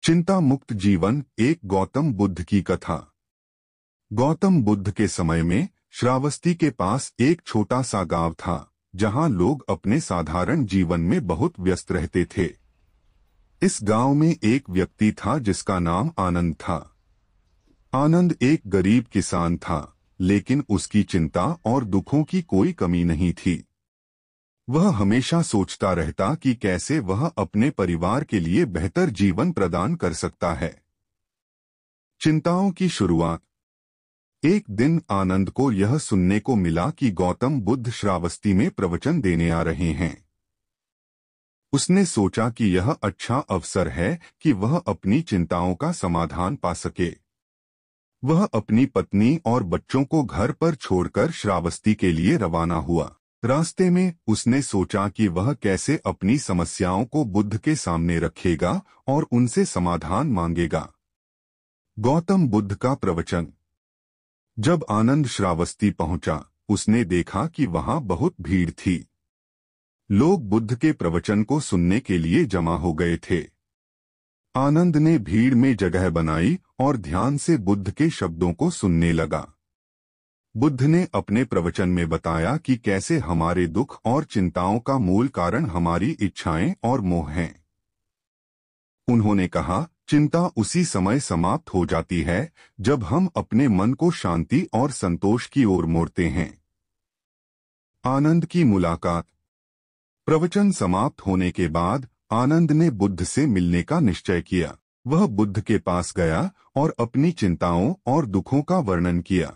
चिंता मुक्त जीवन, एक गौतम बुद्ध की कथा। गौतम बुद्ध के समय में श्रावस्ती के पास एक छोटा सा गांव था, जहां लोग अपने साधारण जीवन में बहुत व्यस्त रहते थे। इस गांव में एक व्यक्ति था जिसका नाम आनंद था। आनंद एक गरीब किसान था, लेकिन उसकी चिंता और दुखों की कोई कमी नहीं थी। वह हमेशा सोचता रहता कि कैसे वह अपने परिवार के लिए बेहतर जीवन प्रदान कर सकता है। चिंताओं की शुरुआत। एक दिन आनंद को यह सुनने को मिला कि गौतम बुद्ध श्रावस्ती में प्रवचन देने आ रहे हैं। उसने सोचा कि यह अच्छा अवसर है कि वह अपनी चिंताओं का समाधान पा सके। वह अपनी पत्नी और बच्चों को घर पर छोड़कर श्रावस्ती के लिए रवाना हुआ। रास्ते में उसने सोचा कि वह कैसे अपनी समस्याओं को बुद्ध के सामने रखेगा और उनसे समाधान मांगेगा। गौतम बुद्ध का प्रवचन। जब आनंद श्रावस्ती पहुंचा, उसने देखा कि वहां बहुत भीड़ थी। लोग बुद्ध के प्रवचन को सुनने के लिए जमा हो गए थे। आनंद ने भीड़ में जगह बनाई और ध्यान से बुद्ध के शब्दों को सुनने लगा। बुद्ध ने अपने प्रवचन में बताया कि कैसे हमारे दुख और चिंताओं का मूल कारण हमारी इच्छाएं और मोह हैं। उन्होंने कहा, चिंता उसी समय समाप्त हो जाती है जब हम अपने मन को शांति और संतोष की ओर मोड़ते हैं। आनंद की मुलाकात। प्रवचन समाप्त होने के बाद आनंद ने बुद्ध से मिलने का निश्चय किया। वह बुद्ध के पास गया और अपनी चिंताओं और दुखों का वर्णन किया।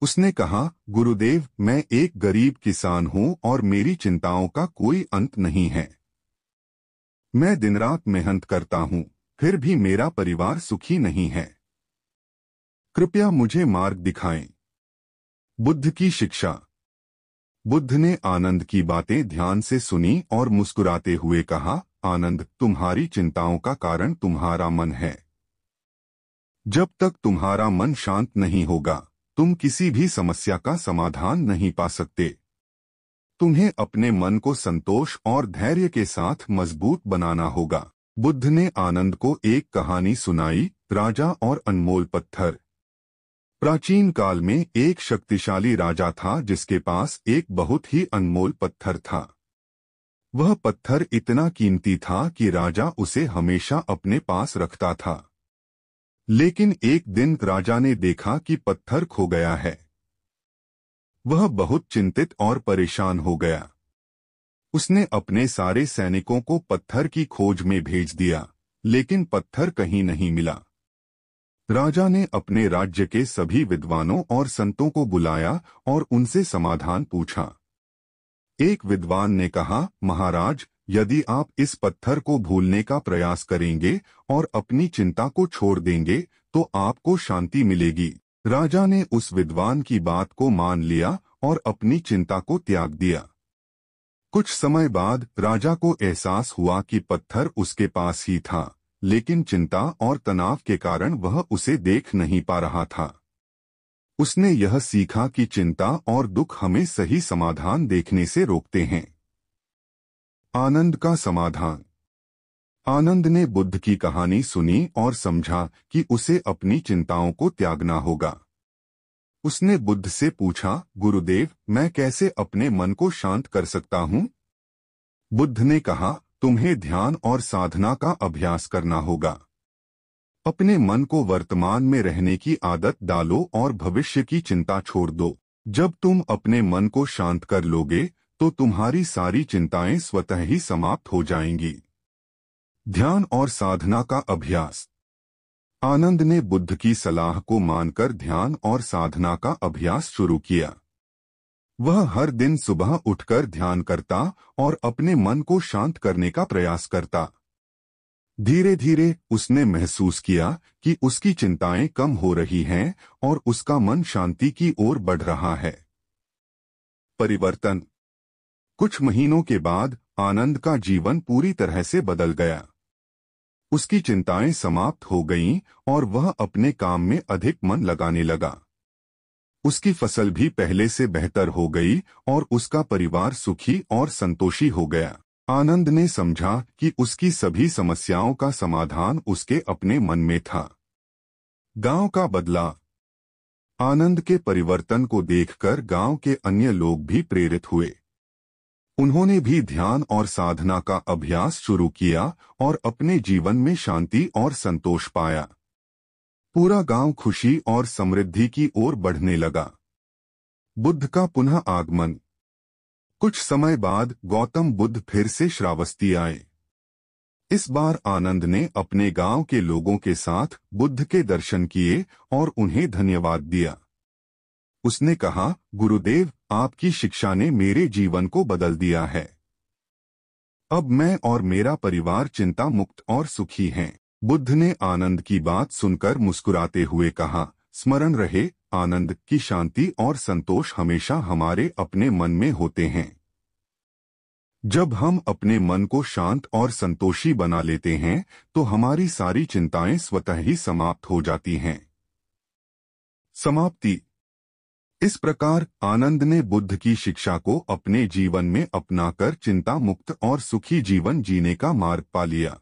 उसने कहा, गुरुदेव, मैं एक गरीब किसान हूं और मेरी चिंताओं का कोई अंत नहीं है। मैं दिन रात मेहनत करता हूं, फिर भी मेरा परिवार सुखी नहीं है। कृपया मुझे मार्ग दिखाएं। बुद्ध की शिक्षा। बुद्ध ने आनंद की बातें ध्यान से सुनी और मुस्कुराते हुए कहा, आनंद, तुम्हारी चिंताओं का कारण तुम्हारा मन है। जब तक तुम्हारा मन शांत नहीं होगा, तुम किसी भी समस्या का समाधान नहीं पा सकते। तुम्हें अपने मन को संतोष और धैर्य के साथ मजबूत बनाना होगा। बुद्ध ने आनंद को एक कहानी सुनाई, राजा और अनमोल पत्थर। प्राचीन काल में एक शक्तिशाली राजा था जिसके पास एक बहुत ही अनमोल पत्थर था। वह पत्थर इतना कीमती था कि राजा उसे हमेशा अपने पास रखता था। लेकिन एक दिन राजा ने देखा कि पत्थर खो गया है। वह बहुत चिंतित और परेशान हो गया। उसने अपने सारे सैनिकों को पत्थर की खोज में भेज दिया, लेकिन पत्थर कहीं नहीं मिला। राजा ने अपने राज्य के सभी विद्वानों और संतों को बुलाया और उनसे समाधान पूछा। एक विद्वान ने कहा, महाराज, यदि आप इस पत्थर को भूलने का प्रयास करेंगे और अपनी चिंता को छोड़ देंगे तो आपको शांति मिलेगी। राजा ने उस विद्वान की बात को मान लिया और अपनी चिंता को त्याग दिया। कुछ समय बाद राजा को एहसास हुआ कि पत्थर उसके पास ही था, लेकिन चिंता और तनाव के कारण वह उसे देख नहीं पा रहा था। उसने यह सीखा कि चिंता और दुख हमें सही समाधान देखने से रोकते हैं। आनंद का समाधान। आनंद ने बुद्ध की कहानी सुनी और समझा कि उसे अपनी चिंताओं को त्यागना होगा। उसने बुद्ध से पूछा, गुरुदेव, मैं कैसे अपने मन को शांत कर सकता हूँ? बुद्ध ने कहा, तुम्हें ध्यान और साधना का अभ्यास करना होगा। अपने मन को वर्तमान में रहने की आदत डालो और भविष्य की चिंता छोड़ दो। जब तुम अपने मन को शांत कर लोगे तो तुम्हारी सारी चिंताएं स्वतः ही समाप्त हो जाएंगी। ध्यान और साधना का अभ्यास। आनंद ने बुद्ध की सलाह को मानकर ध्यान और साधना का अभ्यास शुरू किया। वह हर दिन सुबह उठकर ध्यान करता और अपने मन को शांत करने का प्रयास करता। धीरे धीरे उसने महसूस किया कि उसकी चिंताएं कम हो रही हैं और उसका मन शांति की ओर बढ़ रहा है। परिवर्तन। कुछ महीनों के बाद आनंद का जीवन पूरी तरह से बदल गया। उसकी चिंताएं समाप्त हो गईं और वह अपने काम में अधिक मन लगाने लगा। उसकी फसल भी पहले से बेहतर हो गई और उसका परिवार सुखी और संतोषी हो गया। आनंद ने समझा कि उसकी सभी समस्याओं का समाधान उसके अपने मन में था। गांव का बदला। आनंद के परिवर्तन को देखकर गांव के अन्य लोग भी प्रेरित हुए। उन्होंने भी ध्यान और साधना का अभ्यास शुरू किया और अपने जीवन में शांति और संतोष पाया। पूरा गांव खुशी और समृद्धि की ओर बढ़ने लगा। बुद्ध का पुनः आगमन। कुछ समय बाद गौतम बुद्ध फिर से श्रावस्ती आए। इस बार आनंद ने अपने गांव के लोगों के साथ बुद्ध के दर्शन किए और उन्हें धन्यवाद दिया। उसने कहा, गुरुदेव, आपकी शिक्षा ने मेरे जीवन को बदल दिया है। अब मैं और मेरा परिवार चिंता मुक्त और सुखी हैं। बुद्ध ने आनंद की बात सुनकर मुस्कुराते हुए कहा, स्मरण रहे, आनंद की शांति और संतोष हमेशा हमारे अपने मन में होते हैं। जब हम अपने मन को शांत और संतोषी बना लेते हैं तो हमारी सारी चिंताएं स्वतः ही समाप्त हो जाती हैं। समाप्ति। इस प्रकार आनंद ने बुद्ध की शिक्षा को अपने जीवन में अपनाकर चिंता मुक्त और सुखी जीवन जीने का मार्ग पा लिया।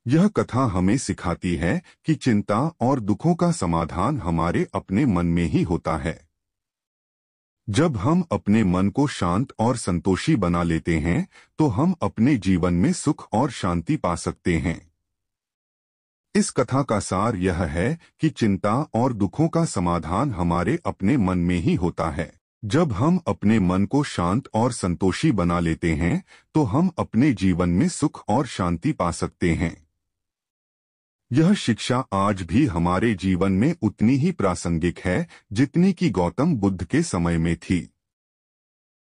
यह कथा हमें सिखाती है कि चिंता और दुखों का समाधान हमारे अपने मन में ही होता है। जब हम अपने मन को शांत और संतोषी बना लेते हैं तो हम अपने जीवन में सुख और शांति पा सकते हैं। इस कथा का सार यह है कि चिंता और दुखों का समाधान हमारे अपने मन में ही होता है। जब हम अपने मन को शांत और संतोषी बना लेते हैं तो हम अपने जीवन में सुख और शांति पा सकते हैं। यह शिक्षा आज भी हमारे जीवन में उतनी ही प्रासंगिक है जितनी कि गौतम बुद्ध के समय में थी।